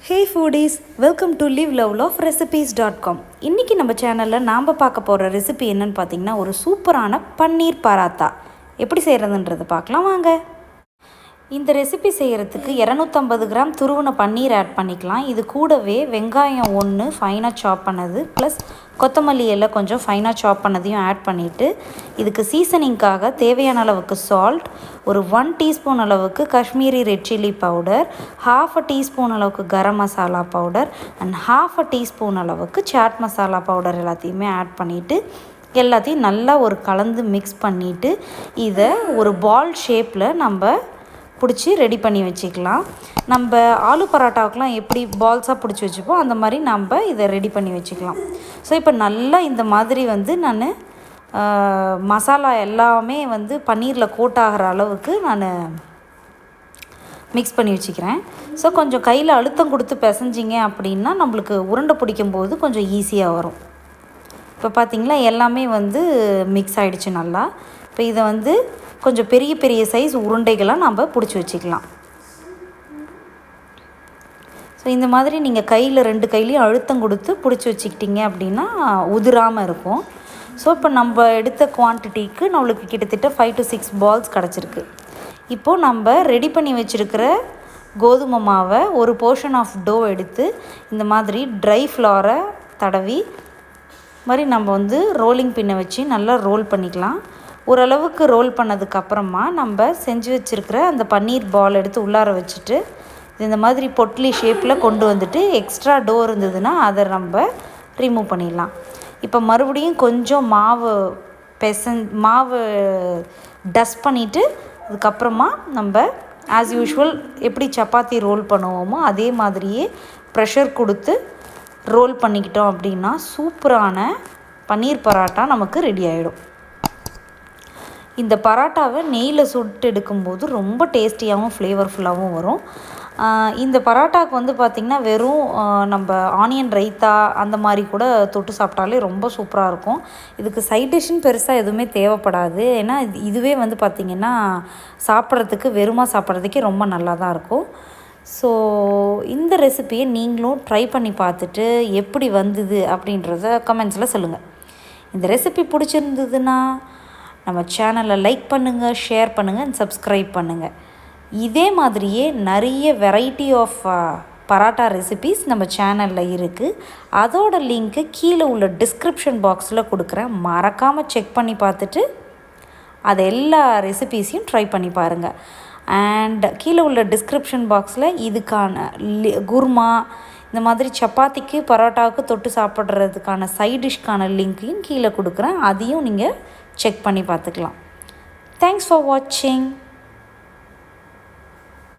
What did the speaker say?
Hey foodies, welcome to liveloveloverecipes.com. இன்னைக்கு நம்ம சேனல்ல நாம பார்க்க போற ரெசிபி என்னன்னு பாத்தீங்கன்னா ஒரு சூப்பரான பன்னீர் பராத்தா. எப்படி செய்யறதுன்றதை பார்க்கலாம் வாங்க. இந்த ரெசிபி செய்யறதுக்கு 250 கிராம் துருவன பன்னீர் ஆட் பண்ணிக்கலாம். இது கூடவே வெங்காயம் 1 ஃபைனா சாப் பண்ணது ப்ளஸ் கொத்தமல்லி இலை கொஞ்சம் ஃபைனா சாப் பண்ணதையும் ஆட் பண்ணிட்டு இதுக்கு சீசனிங்காக தேவையான அளவுக்கு சால்ட், ஒரு 1 டீஸ்பூன் அளவுக்கு Kashmiri red chilli powder, half a teaspoon அளவுக்கு garam masala powder and half a teaspoon அளவுக்கு சாட் மசாலா பவுடர் எல்லாத்தையுமே ஆட் பண்ணிட்டு எல்லாத்தையும் நல்லா ஒரு கலந்து மிக்ஸ் பண்ணிட்டு இதை ஒரு பால் ஷேப்பில் நம்ம பிடிச்சி ரெடி பண்ணி வச்சுக்கலாம். நம்ம ஆலு பராட்டாவுக்குலாம் எப்படி பால்ஸாக பிடிச்சி வச்சுப்போம் அந்த மாதிரி நம்ம இதை ரெடி பண்ணி வச்சுக்கலாம். ஸோ இப்போ நல்லா இந்த மாதிரி நான் மசாலா எல்லாமே பன்னீரில் கோட் ஆகிற அளவுக்கு நான் மிக்ஸ் பண்ணி வச்சுக்கிறேன். ஸோ கொஞ்சம் கையில் அழுத்தம் கொடுத்து பிசைஞ்சிங்க அப்படின்னா நம்மளுக்கு உருண்டை பிடிக்கும்போது கொஞ்சம் ஈஸியாக வரும். இப்போ பார்த்திங்களா எல்லாமே மிக்ஸ் ஆகிடுச்சு நல்லா. இப்போ இதை கொஞ்சம் பெரிய பெரிய சைஸ் உருண்டைகளாக நம்ம பிடிச்சி வச்சுக்கலாம். ஸோ இந்த மாதிரி நீங்கள் கையில் 2 கையிலையும் அழுத்தம் கொடுத்து பிடிச்சி வச்சுக்கிட்டிங்க அப்படின்னா உதிராமல் இருக்கும். ஸோ இப்போ நம்ம எடுத்த குவான்டிட்டிக்கு நம்மளுக்கு கிட்டத்தட்ட 5 to 6 பால்ஸ் கிடச்சிருக்கு. இப்போது நம்ம ரெடி பண்ணி வச்சுருக்கிற கோதுமை மாவை ஒரு போர்ஷன் ஆஃப் டோ எடுத்து இந்த மாதிரி ட்ரை ஃப்ளாரை தடவி மாதிரி நம்ம ரோலிங் பின்னை வச்சு நல்லா ரோல் பண்ணிக்கலாம். ஓரளவுக்கு ரோல் பண்ணதுக்கப்புறமா நம்ம செஞ்சு வச்சுருக்கிற அந்த பன்னீர் பால் எடுத்து உள்ளார வச்சுட்டு இந்த மாதிரி பொட்லி ஷேப்பில் கொண்டு வந்துட்டு எக்ஸ்ட்ரா டோ இருந்ததுன்னா அதை நம்ம ரிமூவ் பண்ணிடலாம். இப்போ மறுபடியும் கொஞ்சம் மாவு டஸ்ட் பண்ணிவிட்டு அதுக்கப்புறமா நம்ம ஆஸ் யூஷுவல் எப்படி சப்பாத்தி ரோல் பண்ணுவோமோ அதே மாதிரியே ப்ரெஷர் கொடுத்து ரோல் பண்ணிக்கிட்டோம் அப்படின்னா சூப்பரான பன்னீர் பராட்டா நமக்கு ரெடி ஆகிடும். இந்த பராட்டாவை நெய்யில் சுட்டு எடுக்கும்போது ரொம்ப டேஸ்டியாகவும் ஃப்ளேவர்ஃபுல்லாகவும் வரும். இந்த பராட்டாவுக்கு பார்த்திங்கன்னா வெறும் நம்ம ஆனியன் ரைத்தா அந்த மாதிரி கூட தொட்டு சாப்பிட்டாலே ரொம்ப சூப்பராக இருக்கும். இதுக்கு சைட் டிஷ்ஷுன்னு பெருசாக எதுவுமே தேவைப்படாது. ஏன்னா இதுவே பார்த்திங்கன்னா சாப்பிட்றதுக்கு வெறுமாக சாப்பிட்றதுக்கே ரொம்ப நல்லா தான் இருக்கும். ஸோ இந்த ரெசிபியை நீங்களும் ட்ரை பண்ணி பார்த்துட்டு எப்படி வந்தது அப்படின்றத கமெண்ட்ஸில் சொல்லுங்கள். இந்த ரெசிபி பிடிச்சிருந்ததுன்னா நம்ம சேனலை லைக் பண்ணுங்கள், ஷேர் பண்ணுங்கள் அண்ட் சப்ஸ்கிரைப் பண்ணுங்கள். இதே மாதிரியே நிறைய வெரைட்டி ஆஃப் பராட்டா ரெசிபீஸ் நம்ம சேனலில் இருக்குது. அதோட லிங்க்கு கீழே உள்ள டிஸ்கிரிப்ஷன் பாக்ஸில் கொடுக்குறேன். மறக்காமல் செக் பண்ணி பார்த்துட்டு அதை எல்லா ரெசிபீஸையும் ட்ரை பண்ணி பாருங்கள். அண்ட் கீழே உள்ள டிஸ்கிரிப்ஷன் பாக்ஸில் இதுக்கான குருமா இந்த மாதிரி சப்பாத்திக்கு பரோட்டாவுக்கு தொட்டு சாப்பிட்றதுக்கான சைட் டிஷ்க்கான லிங்க்கையும் கீழே கொடுக்குறேன். அதையும் நீங்கள் செக் பண்ணி பார்த்துக்கலாம். தேங்க்ஸ் ஃபார் வாட்சிங்.